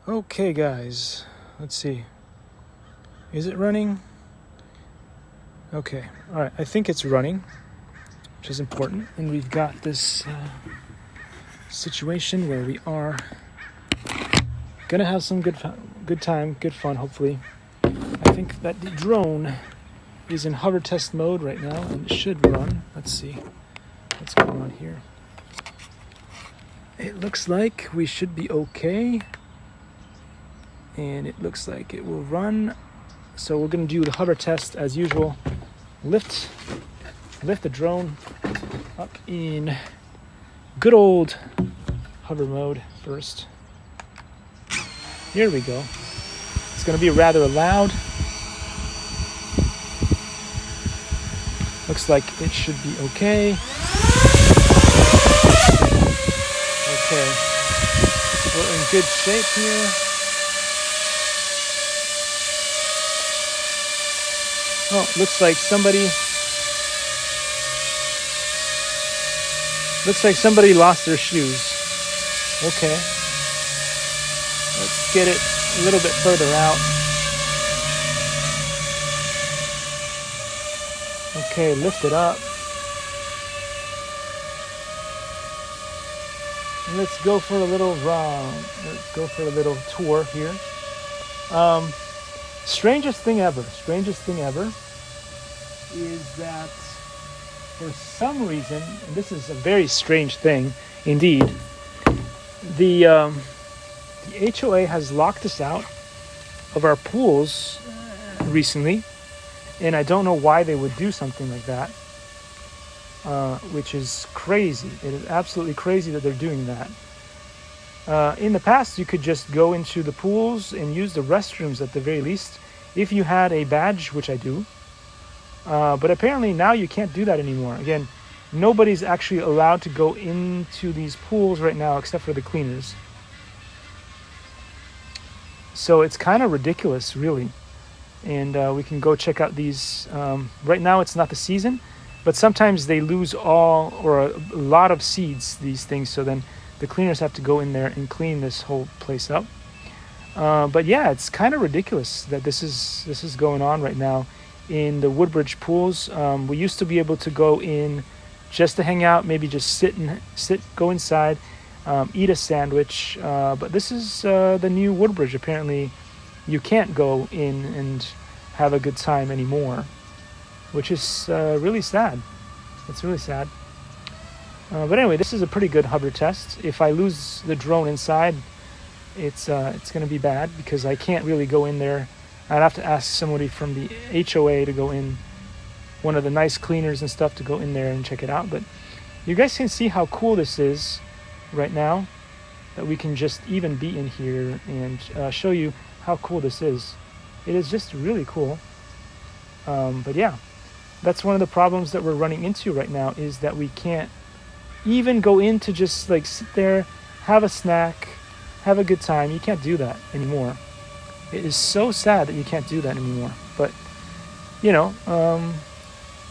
Okay guys, let's see. Is it running? Okay, alright, I think it's running, which is important. And we've got this situation where we are gonna have some good time, good fun, hopefully. I think that the drone is in hover test mode right now and it should run. Let's see what's going on here. It looks like we should be okay. And it looks like it will run. So we're going to do the hover test as usual. Lift the drone up in good old hover mode first. Here we go. It's going to be rather loud. Looks like it should be okay. Okay. We're in good shape here. Oh, looks like somebody lost their shoes. Okay. Let's get it a little bit further out. Okay, lift it up. Let's go for a little run. Let's go for a little tour here. Strangest thing ever is that for some reason, and this is a very strange thing indeed, the HOA has locked us out of our pools recently, and I don't know why they would do something like that, which is crazy. It is absolutely crazy that they're doing that. In the past, you could just go into the pools and use the restrooms at the very least if you had a badge, which I do. But apparently now you can't do that anymore. Again, nobody's actually allowed to go into these pools right now except for the cleaners. So it's kind of ridiculous, really. And we can go check out these. Right now it's not the season, but sometimes they lose all or a lot of seeds, these things. So then the cleaners have to go in there and clean this whole place up. But yeah, it's kind of ridiculous that this is going on right now in the Woodbridge pools. We used to be able to go in just to hang out, maybe just go inside, eat a sandwich. But this is the new Woodbridge. Apparently, you can't go in and have a good time anymore, which is really sad. It's really sad. But anyway, this is a pretty good hover test. If I lose the drone inside, it's going to be bad because I can't really go in there. I'd have to ask somebody from the HOA to go in, one of the nice cleaners and stuff, to go in there and check it out. But you guys can see how cool this is right now, that we can just even be in here and show you how cool this is. It is just really cool. But yeah, that's one of the problems that we're running into right now, is that we can't even go in to just like sit there, have a snack, have a good time. You can't do that anymore. It is so sad that you can't do that anymore. But,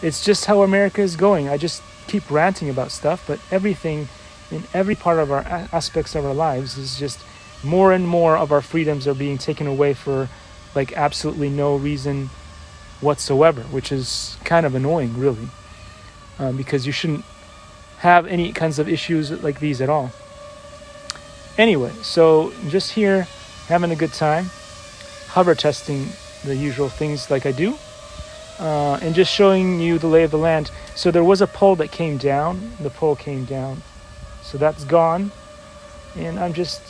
it's just how America is going. I just keep ranting about stuff, but everything in every part of our aspects of our lives is just more and more of our freedoms are being taken away for like absolutely no reason whatsoever, which is kind of annoying, really, because you shouldn't have any kinds of issues like these at all. Anyway, so just here having a good time, hover testing the usual things like I do, and just showing you the lay of the land. So there was a pole that came down. The pole came down, so that's gone, and I'm just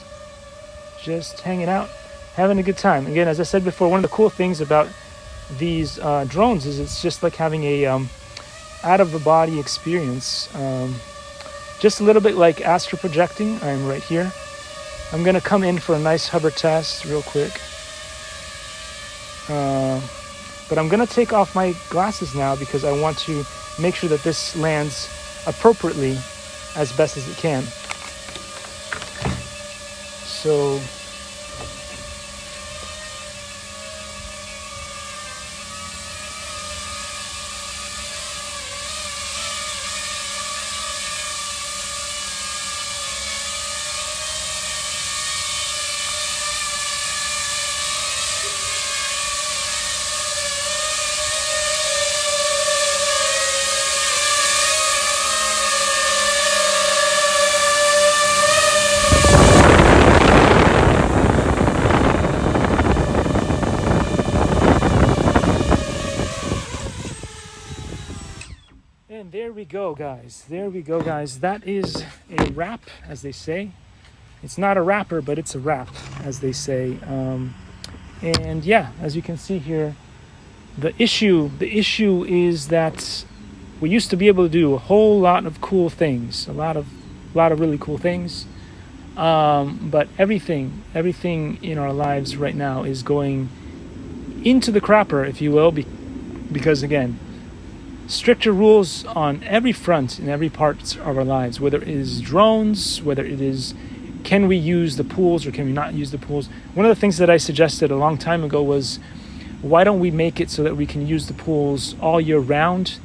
hanging out, having a good time. Again, as I said before, one of the cool things about these drones is it's just like having a out of the body experience, just a little bit like astral projecting. I'm right here. I'm gonna come in for a nice hover test real quick, but I'm gonna take off my glasses now because I want to make sure that this lands appropriately as best as it can. So there we go, guys. There we go, guys. That is a wrap, as they say. It's not a wrapper, but it's a wrap, as they say. And yeah, as you can see here, the issue is that we used to be able to do a whole lot of cool things, a lot of really cool things. But everything in our lives right now is going into the crapper, if you will, because again, stricter rules on every front in every part of our lives, whether it is drones, whether it is can we use the pools or can we not use the pools. One of the things that I suggested a long time ago was, why don't we make it so that we can use the pools all year round?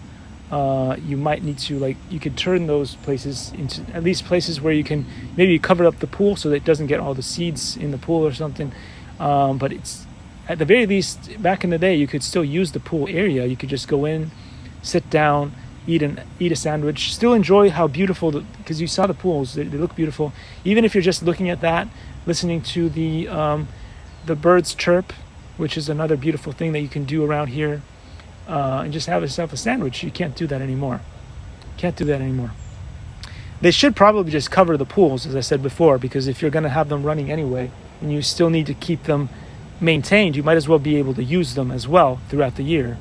You might need to, you could turn those places into at least places where you can maybe cover up the pool so that it doesn't get all the seeds in the pool or something. But it's, at the very least, back in the day, you could still use the pool area. You could just go in, sit down, eat a sandwich, still enjoy how beautiful, because you saw the pools, they look beautiful. Even if you're just looking at that, listening to the birds chirp, which is another beautiful thing that you can do around here, and just have yourself a sandwich. You can't do that anymore. They should probably just cover the pools, as I said before, because if you're going to have them running anyway, and you still need to keep them maintained, you might as well be able to use them as well throughout the year.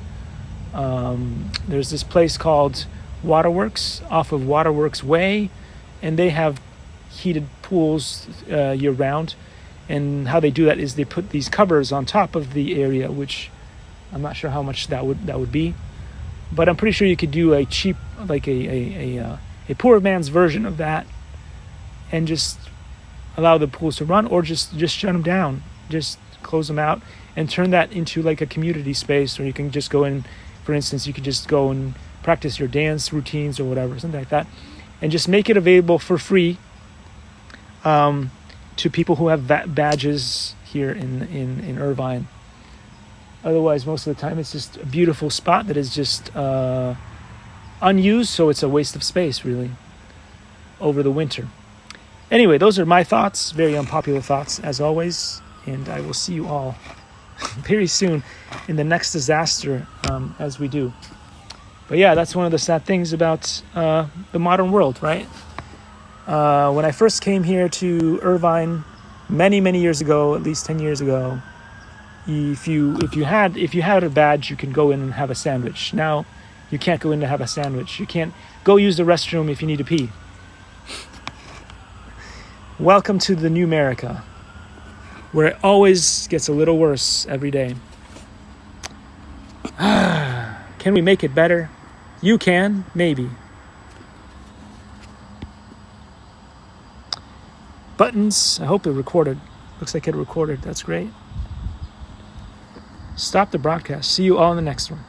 There's this place called Waterworks off of Waterworks Way, and they have heated pools year round. And how they do that is they put these covers on top of the area, which I'm not sure how much that would be, but I'm pretty sure you could do a cheap, like a poor man's version of that, and just allow the pools to run, or just shut them down, just close them out, and turn that into like a community space, or you can just go in. For instance, you could just go and practice your dance routines or whatever, something like that, and just make it available for free to people who have badges here in Irvine. Otherwise, most of the time, it's just a beautiful spot that is just unused, so it's a waste of space, really, over the winter. Anyway, those are my thoughts, very unpopular thoughts, as always, and I will see you all very soon in the next disaster, as we do. But yeah, that's one of the sad things about the modern world, right? When I first came here to Irvine many years ago, at least 10 years ago, if you had a badge, you could go in and have a sandwich. Now you can't go in to have a sandwich. You can't go use the restroom if you need to pee. Welcome to the new America, where it always gets a little worse every day. Can we make it better? You can, maybe. Buttons, I hope it recorded. Looks like it recorded. That's great. Stop the broadcast. See you all in the next one.